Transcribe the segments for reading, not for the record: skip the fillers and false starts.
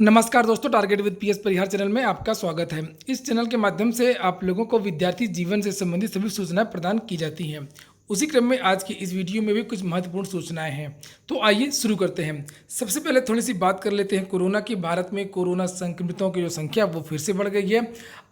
नमस्कार दोस्तों, target with PS Parihar channel में आपका स्वागत है। इस चैनल के माध्यम से आप लोगों को विद्यार्थी जीवन से संबंधित सभी सूचनाएं प्रदान की जाती हैं। उसी क्रम में आज की इस वीडियो में भी कुछ महत्वपूर्ण सूचनाएं हैं, तो आइए शुरू करते हैं। सबसे पहले थोड़ी सी बात कर लेते हैं कोरोना की। भारत में कोरोना संक्रमितों की जो संख्या वो फिर से बढ़ गई है।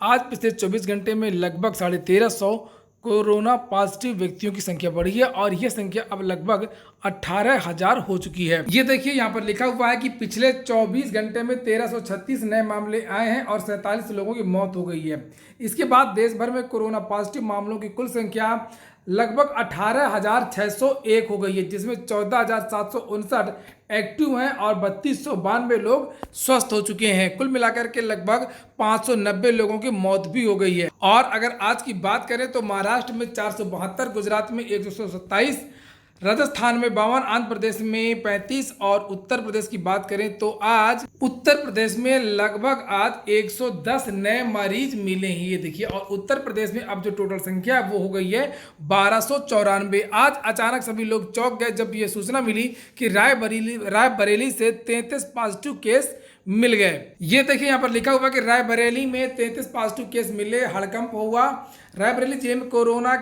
आज पिछले 24 घंटे में लगभग 1350 कोरोना पॉजिटिव व्यक्तियों की संख्या बढ़ी है और यह संख्या अब लगभग 18,000 हो चुकी है। ये देखिए यहाँ पर लिखा हुआ है कि पिछले 24 घंटे में 1336 नए मामले आए हैं और 47 लोगों की मौत हो गई है। इसके बाद देश भर में कोरोना पॉजिटिव मामलों की कुल संख्या लगभग 18,601 हो गई है, जिसमें 14,759 एक्टिव हैं और 3,292 लोग स्वस्थ हो चुके हैं। कुल मिलाकर के लगभग 590 लोगों की मौत भी हो गई है। और अगर आज की बात करें तो महाराष्ट्र में 472, गुजरात में 127, राजस्थान में 52, आंध्र प्रदेश में 35 और उत्तर प्रदेश की बात करें तो आज उत्तर प्रदेश में लगभग आज 110 नए मरीज मिले हैं। ये देखिए, और उत्तर प्रदेश में अब जो टोटल संख्या वो हो गई है 1294। आज अचानक सभी लोग चौंक गए जब ये सूचना मिली कि रायबरेली से 33 पॉजिटिव केस मिल गए। ये देखिए यहाँ पर लिखा हुआ कि रायबरेली में 33 पॉजिटिव केस मिले, हड़कंप हुआ। रायबरेली जिले में कोरोना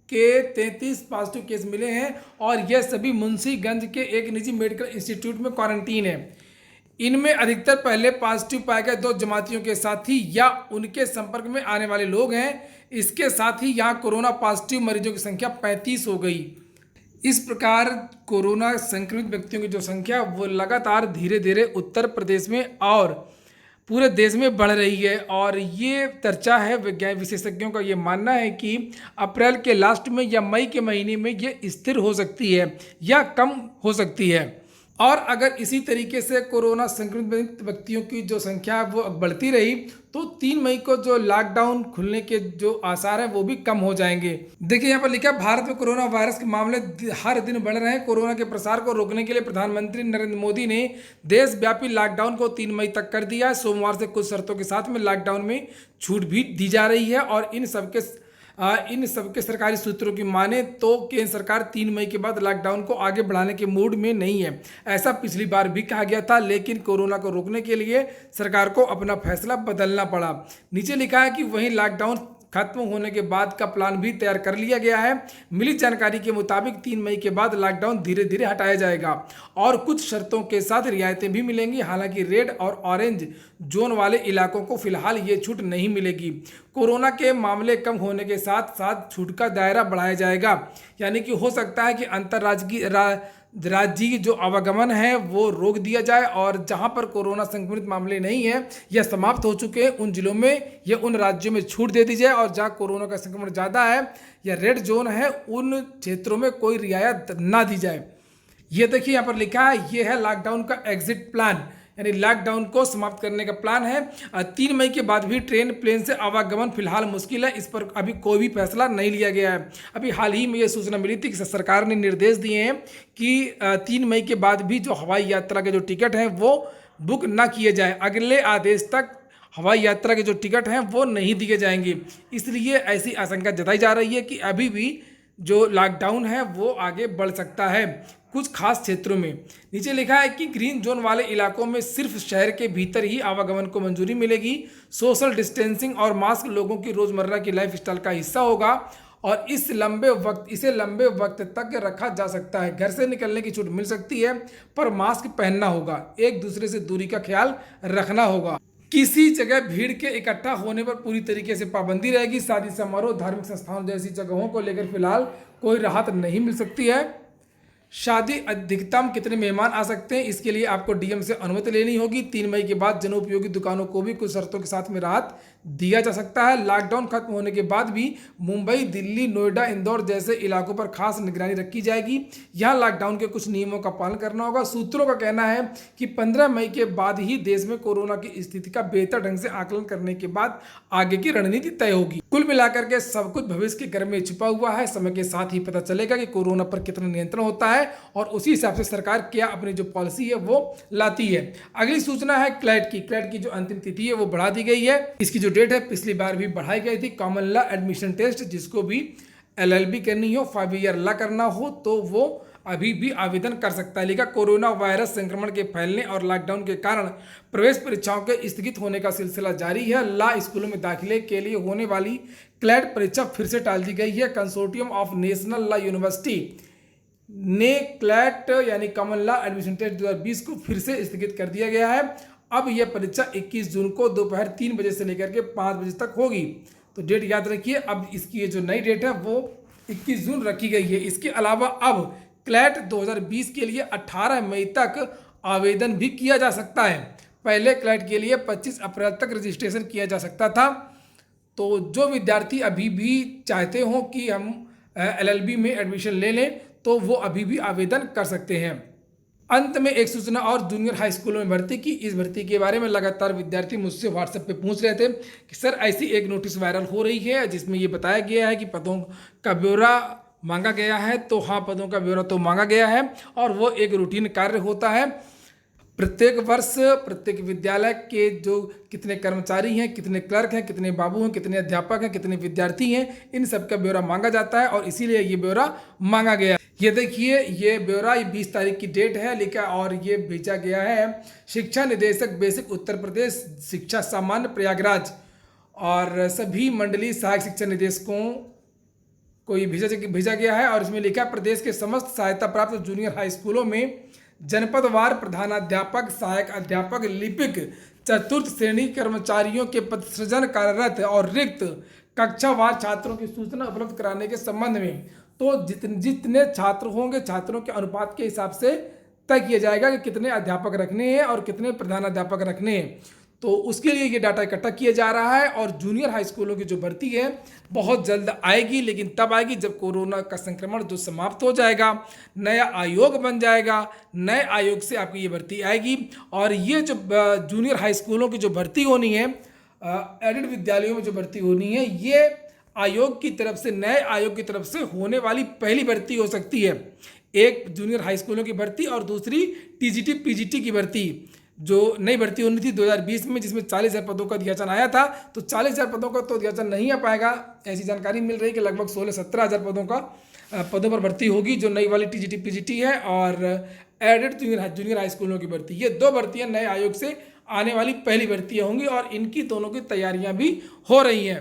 के 33 पॉजिटिव केस मिले हैं और यह सभी मुंशीगंज के एक निजी मेडिकल इंस्टीट्यूट में क्वारंटीन है। इनमें अधिकतर पहले पॉजिटिव पाए गए 2 जमातियों के साथी या उनके संपर्क में आने वाले लोग हैं। इसके साथ ही यहाँ कोरोना पॉजिटिव मरीजों की संख्या 35 हो गई। इस प्रकार कोरोना संक्रमित व्यक्तियों की जो संख्या वो लगातार धीरे धीरे उत्तर प्रदेश में और पूरे देश में बढ़ रही है। और ये चर्चा है, वैज्ञानिक विशेषज्ञों का ये मानना है कि अप्रैल के लास्ट में या मई के महीने में ये स्थिर हो सकती है या कम हो सकती है। और अगर इसी तरीके से कोरोना संक्रमित व्यक्तियों की जो संख्या वो बढ़ती रही तो 3 मई को जो लॉकडाउन खुलने के जो आसार हैं वो भी कम हो जाएंगे। देखिए यहाँ पर लिखा है, भारत में कोरोना वायरस के मामले हर दिन बढ़ रहे हैं। कोरोना के प्रसार को रोकने के लिए प्रधानमंत्री नरेंद्र मोदी ने देशव्यापी लॉकडाउन को 3 मई तक कर दिया है। सोमवार से कुछ शर्तों के साथ में लॉकडाउन में छूट भी दी जा रही है। और इन सबके सरकारी सूत्रों की माने तो केंद्र सरकार 3 मई के बाद लॉकडाउन को आगे बढ़ाने के मूड में नहीं है। ऐसा पिछली बार भी कहा गया था, लेकिन कोरोना को रोकने के लिए सरकार को अपना फैसला बदलना पड़ा। नीचे लिखा है कि वहीं लॉकडाउन खत्म होने के बाद का प्लान भी तैयार कर लिया गया है। मिली जानकारी के मुताबिक 3 मई के बाद लॉकडाउन धीरे धीरे हटाया जाएगा और कुछ शर्तों के साथ रियायतें भी मिलेंगी। हालांकि रेड और ऑरेंज जोन वाले इलाकों को फिलहाल ये छूट नहीं मिलेगी। कोरोना के मामले कम होने के साथ साथ छूट का दायरा बढ़ाया जाएगा, यानी कि हो सकता है कि राज्य जो आवागमन है वो रोक दिया जाए और जहां पर कोरोना संक्रमित मामले नहीं है या समाप्त हो चुके हैं उन जिलों में या उन राज्यों में छूट दे दी जाए, और जहां कोरोना का संक्रमण ज़्यादा है या रेड जोन है उन क्षेत्रों में कोई रियायत ना दी जाए। ये देखिए यहाँ पर लिखा है, ये है लॉकडाउन का एग्जिट प्लान, यानी लॉकडाउन को समाप्त करने का प्लान है। 3 मई के बाद भी ट्रेन प्लेन से आवागमन फिलहाल मुश्किल है। इस पर अभी कोई भी फैसला नहीं लिया गया है। अभी हाल ही में ये सूचना मिली थी कि सरकार ने निर्देश दिए हैं कि 3 मई के बाद भी जो हवाई यात्रा के जो टिकट हैं वो बुक ना किए जाए। अगले आदेश तक हवाई यात्रा के जो टिकट हैं वो नहीं दिए जाएंगे। इसलिए ऐसी आशंका जताई जा रही है कि अभी भी जो लॉकडाउन है वो आगे बढ़ सकता है कुछ खास क्षेत्रों में। नीचे लिखा है कि ग्रीन जोन वाले इलाकों में सिर्फ शहर के भीतर ही आवागमन को मंजूरी मिलेगी। सोशल डिस्टेंसिंग और मास्क लोगों की रोजमर्रा की लाइफस्टाइल का हिस्सा होगा और इसे लंबे वक्त तक रखा जा सकता है। घर से निकलने की छूट मिल सकती है पर मास्क पहनना होगा, एक दूसरे से दूरी का ख्याल रखना होगा। किसी जगह भीड़ के इकट्ठा होने पर पूरी तरीके से पाबंदी रहेगी। शादी समारोह, धार्मिक संस्थानों जैसी जगहों को लेकर फिलहाल कोई राहत नहीं मिल सकती है। शादी अधिकतम कितने मेहमान आ सकते हैं इसके लिए आपको डीएम से अनुमति लेनी होगी। 3 मई के बाद जनोपयोगी दुकानों को भी कुछ शर्तों के साथ में राहत दिया जा सकता है। लॉकडाउन खत्म होने के बाद भी मुंबई, दिल्ली, नोएडा, इंदौर जैसे इलाकों पर खास निगरानी रखी जाएगी। यहाँ लॉकडाउन के कुछ नियमों का पालन करना होगा। सूत्रों का कहना है कि 15 मई के बाद ही देश में कोरोना की स्थिति का बेहतर ढंग से आकलन करने के बाद आगे की रणनीति तय होगी। कुल मिलाकर के सब कुछ भविष्य के घर में छिपा हुआ है। समय के साथ ही पता चलेगा कि कोरोना पर कितना नियंत्रण होता है और उसी हिसाब से सरकार क्या अपनी जो पॉलिसी है वो लाती है। अगली सूचना है क्लैट की जो अंतिम तिथि है वो बढ़ा दी गई है। इसकी जो डेट है पिछली बार भी बढ़ाई गई थी। कॉमन लॉ एडमिशन टेस्ट, जिसको भी LLB करनी हो, 5 ईयर लॉ करना हो तो वो अभी भी आवेदन कर सकता है। लिखा कोरोना वायरस संक्रमण के फैलने और लॉकडाउन के कारण प्रवेश परीक्षाओं के स्थगित होने का सिलसिला जारी है। ला स्कूलों में दाखिले के लिए होने वाली क्लैट परीक्षा फिर से टाल दी गई है। Consortium of national law university ने क्लैट यानी कॉमन लॉ एडमिशन टेस्ट 2020 को फिर से स्थगित कर दिया गया है। अब यह परीक्षा 21 जून को दोपहर 3 बजे से लेकर के 5 बजे तक होगी। तो डेट याद रखिए। अब इसकी जो नई डेट है वो 21 जून रखी गई है। इसके अलावा अब क्लैट 2020 के लिए 18 मई तक आवेदन भी किया जा सकता है। पहले क्लैट के लिए 25 अप्रैल तक रजिस्ट्रेशन किया जा सकता था। तो जो विद्यार्थी अभी भी चाहते हो कि हम LLB में एडमिशन ले लें तो वो अभी भी आवेदन कर सकते हैं। अंत में एक सूचना और, जूनियर हाई स्कूलों में भर्ती की। इस भर्ती के बारे में लगातार विद्यार्थी मुझसे व्हाट्सएप पे पूछ रहे थे कि सर ऐसी एक नोटिस वायरल हो रही है जिसमें ये बताया गया है कि पदों का ब्यौरा मांगा गया है। तो हाँ, पदों का ब्यौरा तो मांगा गया है और वो एक रूटीन कार्य होता है। प्रत्येक वर्ष प्रत्येक विद्यालय के जो कितने कर्मचारी हैं, कितने क्लर्क हैं, कितने बाबू हैं, कितने अध्यापक हैं, कितने विद्यार्थी हैं, इन सब का ब्यौरा मांगा जाता है और इसीलिए ये ब्यौरा मांगा गया। ये देखिए, ये ब्यौरा 20 तारीख की डेट है लिखा और ये भेजा गया है शिक्षा निदेशक बेसिक उत्तर प्रदेश शिक्षा सामान्य प्रयागराज और सभी मंडलीय सहायक शिक्षा निदेशकों को ये भेजा गया है। और इसमें लिखा प्रदेश के समस्त सहायता प्राप्त जूनियर हाई स्कूलों में जनपदवार प्रधानाध्यापक, सहायक अध्यापक, लिपिक, चतुर्थ श्रेणी कर्मचारियों के पद सृजन कार्यरत और रिक्त कक्षावार छात्रों की सूचना उपलब्ध कराने के संबंध में तो जितने छात्र होंगे छात्रों के अनुपात के हिसाब से तय किया जाएगा कि कितने अध्यापक रखने हैं और कितने प्रधानाध्यापक रखने हैं। तो उसके लिए ये डाटा इकट्ठा किया जा रहा है और जूनियर हाई स्कूलों की जो भर्ती है बहुत जल्द आएगी, लेकिन तब आएगी जब कोरोना का संक्रमण जो समाप्त हो जाएगा, नया आयोग बन जाएगा, नए आयोग से आपकी ये भर्ती आएगी। और ये जो जूनियर हाई स्कूलों की जो भर्ती होनी है, एडेड विद्यालयों में जो भर्ती होनी है, ये आयोग की तरफ से, नए आयोग की तरफ से होने वाली पहली भर्ती हो सकती है। एक जूनियर हाई स्कूलों की भर्ती और दूसरी TGT PGT की भर्ती जो नई भर्ती होनी थी 2020 में, जिसमें 40,000 पदों का अध्याचन आया था। तो 40,000 पदों का तो अध्याचन नहीं आ पाएगा। ऐसी जानकारी मिल रही है कि लगभग 16-17 हज़ार पदों पर भर्ती होगी जो नई वाली TGT PGT है और एडेड जूनियर हाई स्कूलों की भर्ती। ये दो भर्तियाँ नए आयोग से आने वाली पहली भर्तियाँ होंगी और इनकी दोनों की तैयारियाँ भी हो रही हैं।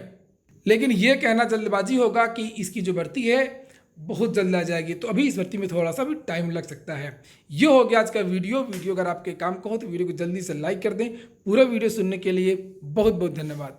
लेकिन ये कहना जल्दबाजी होगा कि इसकी जो भर्ती है बहुत जल्द आ जाएगी। तो अभी इस भर्ती में थोड़ा सा भी टाइम लग सकता है। ये हो गया आज का वीडियो अगर आपके काम का हो तो वीडियो को जल्दी से लाइक कर दें। पूरा वीडियो सुनने के लिए बहुत बहुत धन्यवाद।